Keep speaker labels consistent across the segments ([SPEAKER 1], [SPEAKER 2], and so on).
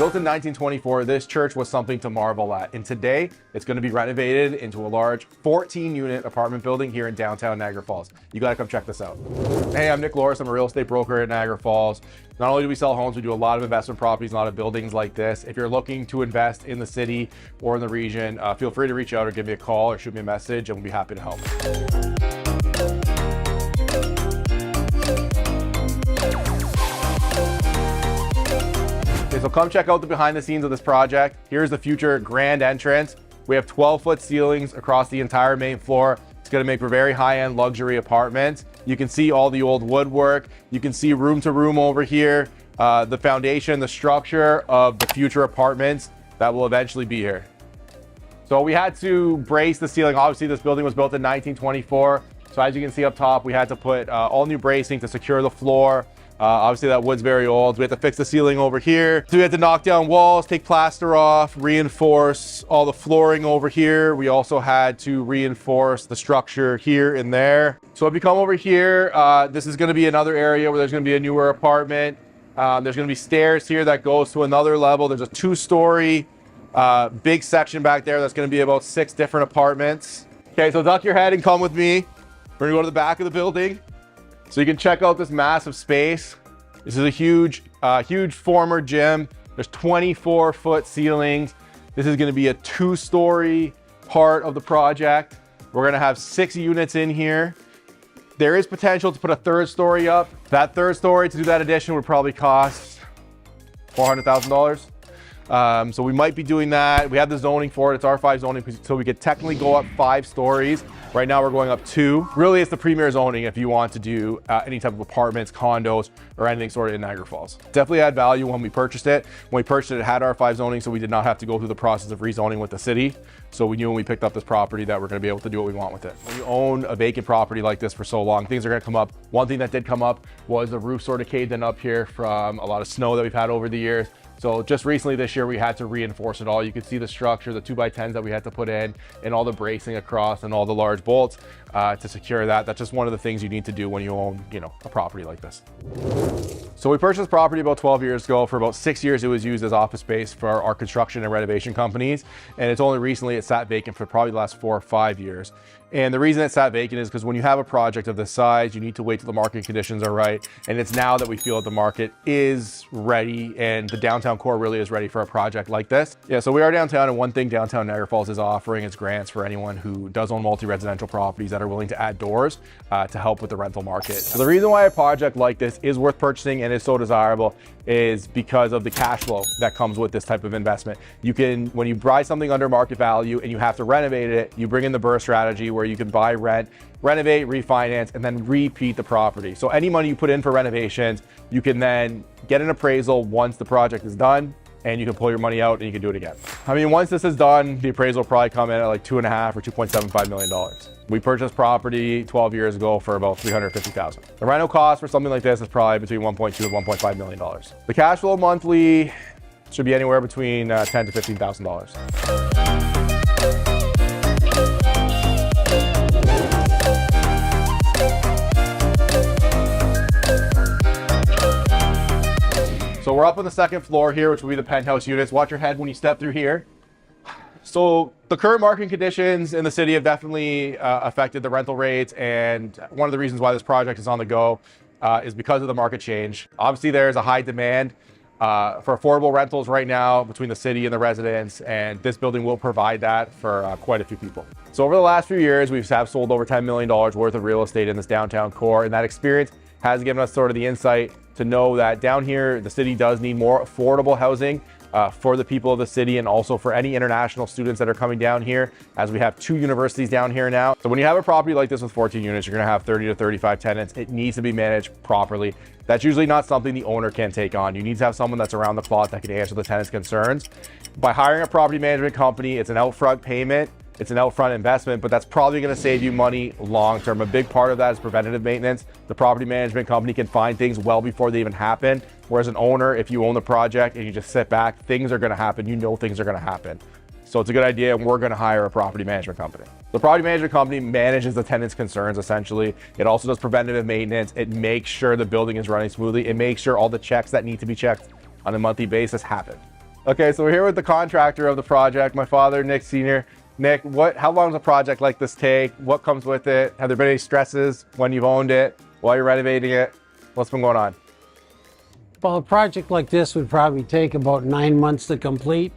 [SPEAKER 1] Built in 1924, this church was something to marvel at. And today, it's going to be renovated into a large 14-unit apartment building here in downtown Niagara Falls. You got to come check this out. Hey, I'm Nick Louras. I'm a real estate broker at Niagara Falls. Not only do we sell homes, we do a lot of investment properties, a lot of buildings like this. If you're looking to invest in the city or in the region, feel free to reach out or give me a call or shoot me a message, and we'll be happy to help. Okay, so come check out the behind the scenes of this project. Here's the future grand entrance. We have 12-foot ceilings across the entire main floor. It's going to make for very high-end luxury apartments. You can see all the old woodwork. You can see room to room over here, the foundation, the structure of the future apartments that will eventually be here. So we had to brace the ceiling. Obviously, this building was built in 1924. So as you can see up top, we had to put all new bracing to secure the floor. Obviously that wood's very old. We had to fix the ceiling over here. So we had to knock down walls, take plaster off, reinforce all the flooring over here. We also had to reinforce the structure here and there. So if you come over here, this is going to be another area where there's going to be a newer apartment. There's going to be stairs here that goes to another level. There's a 2-story big section back there that's going to be about 6 different apartments. Okay, so duck your head and come with me. We're going to go to the back of the building. So you can check out this massive space. This is a huge former gym. There's 24-foot ceilings. This is going to be a 2-story part of the project. We're going to have 6 units in here. There is potential to put a 3rd story up. That 3rd story, to do that addition, would probably cost $400,000. So we might be doing that. We have the zoning for it. It's R5 zoning, so we could technically go up 5 stories. Right now we're going up 2. Really, it's the premier zoning if you want to do any type of apartments, condos, or anything sort of in Niagara Falls. Definitely had value when we purchased it. When we purchased it, it had R5 zoning, so we did not have to go through the process of rezoning with the city. So we knew when we picked up this property that we're going to be able to do what we want with it. When you own a vacant property like this for so long, things are going to come up. One thing that did come up was the roof sort of caved in up here from a lot of snow that we've had over the years. So just recently this year, we had to reinforce it all. You can see the structure, the 2x10s that we had to put in, and all the bracing across and all the large bolts to secure that. That's just one of the things you need to do when you own, a property like this. So we purchased this property about 12 years ago. For about 6 years, it was used as office space for our construction and renovation companies. And it's only recently it sat vacant for probably the last 4 or 5 years. And the reason it sat vacant is because when you have a project of this size, you need to wait till the market conditions are right. And it's now that we feel that the market is ready and the downtown core really is ready for a project like this. Yeah, so we are downtown, and one thing downtown Niagara Falls is offering is grants for anyone who does own multi-residential properties that are willing to add doors to help with the rental market. So the reason why a project like this is worth purchasing and is so desirable is because of the cash flow that comes with this type of investment. You can, when you buy something under market value and you have to renovate it, you bring in the BRRRR strategy where you can buy, rent, renovate, refinance, and then repeat the property. So any money you put in for renovations, you can then get an appraisal once the project is done, and you can pull your money out and you can do it again. I mean, once this is done, the appraisal will probably come in at like $2.5 or $2.75 million. We purchased property 12 years ago for about $350,000. The rental cost for something like this is probably between $1.2 and $1.5 million. The cash flow monthly should be anywhere between $10,000 to $15,000. So we're up on the 2nd floor here, which will be the penthouse units. Watch your head when you step through here. So the current market conditions in the city have definitely affected the rental rates. And one of the reasons why this project is on the go is because of the market change. Obviously, there's a high demand for affordable rentals right now between the city and the residents. And this building will provide that for quite a few people. So over the last few years, we have sold over $10 million worth of real estate in this downtown core. And that experience has given us sort of the insight to know that down here, the city does need more affordable housing for the people of the city, and also for any international students that are coming down here, as we have 2 universities down here now. So when you have a property like this with 14 units, you're gonna have 30 to 35 tenants. It needs to be managed properly. That's usually not something the owner can take on. You need to have someone that's around the clock that can answer the tenants' concerns. By hiring a property management company, it's an upfront payment. It's an upfront investment, but that's probably going to save you money long term. A big part of that is preventative maintenance. The property management company can find things well before they even happen. Whereas an owner, if you own the project and you just sit back, things are going to happen. You know things are going to happen. So it's a good idea, and we're going to hire a property management company. The property management company manages the tenant's concerns, essentially. It also does preventative maintenance. It makes sure the building is running smoothly. It makes sure all the checks that need to be checked on a monthly basis happen. Okay, so we're here with the contractor of the project, my father, Nick Sr. Nick, how long does a project like this take? What comes with it? Have there been any stresses when you've owned it, while you're renovating it? What's been going on?
[SPEAKER 2] Well, a project like this would probably take about 9 months to complete.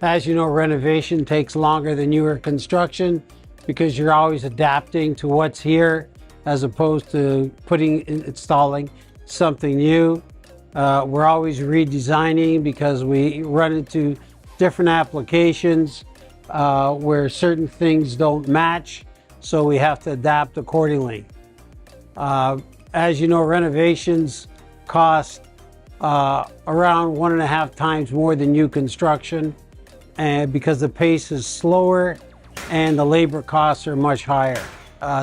[SPEAKER 2] As you know, renovation takes longer than newer construction because you're always adapting to what's here as opposed to installing something new. We're always redesigning because we run into different applications where certain things don't match, so we have to adapt accordingly. As you know, renovations cost around 1.5 times more than new construction, and because the pace is slower and the labor costs are much higher.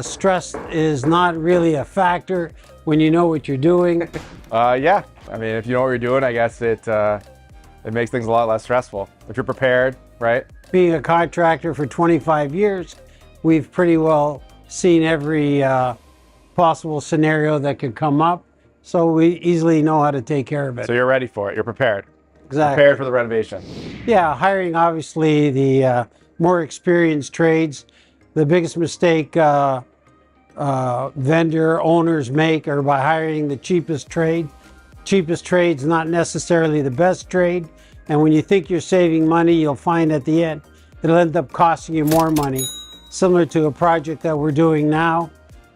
[SPEAKER 2] Stress is not really a factor when you know what you're doing.
[SPEAKER 1] Yeah, I mean, if you know what you're doing, I guess it makes things a lot less stressful. If you're prepared, right?
[SPEAKER 2] Being a contractor for 25 years, we've pretty well seen every possible scenario that could come up, so we easily know how to take care of it.
[SPEAKER 1] So you're ready for it, you're prepared.
[SPEAKER 2] Exactly.
[SPEAKER 1] Prepared for the renovation.
[SPEAKER 2] Yeah, hiring obviously the more experienced trades. The biggest mistake vendor owners make are by hiring the cheapest trade. Cheapest trade's not necessarily the best trade, and when you think you're saving money, you'll find at the end it'll end up costing you more money. Similar to a project that we're doing now.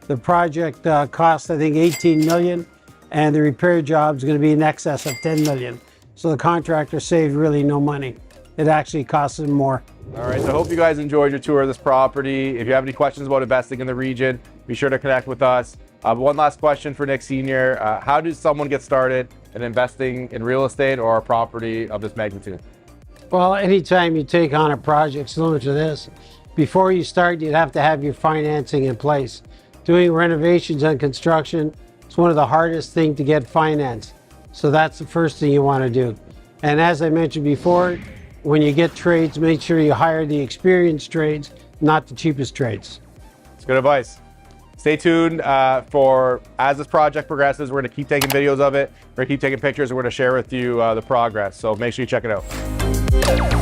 [SPEAKER 2] The project cost, I think, 18 million, and the repair job is going to be in excess of 10 million. So the contractor saved really no money. It actually costs them more.
[SPEAKER 1] All right, so I hope you guys enjoyed your tour of this property. If you have any questions about investing in the region, be sure to connect with us. One last question for Nick Sr. How does someone get started in investing in real estate or a property of this magnitude?
[SPEAKER 2] Well, anytime you take on a project similar to this, before you start, you'd have to have your financing in place. Doing renovations and construction, it's one of the hardest things to get financed. So that's the first thing you want to do. And as I mentioned before, when you get trades, make sure you hire the experienced trades, not the cheapest trades.
[SPEAKER 1] It's good advice. Stay tuned for as this project progresses. We're going to keep taking videos of it. We're going to keep taking pictures. And we're going to share with you the progress. So make sure you check it out.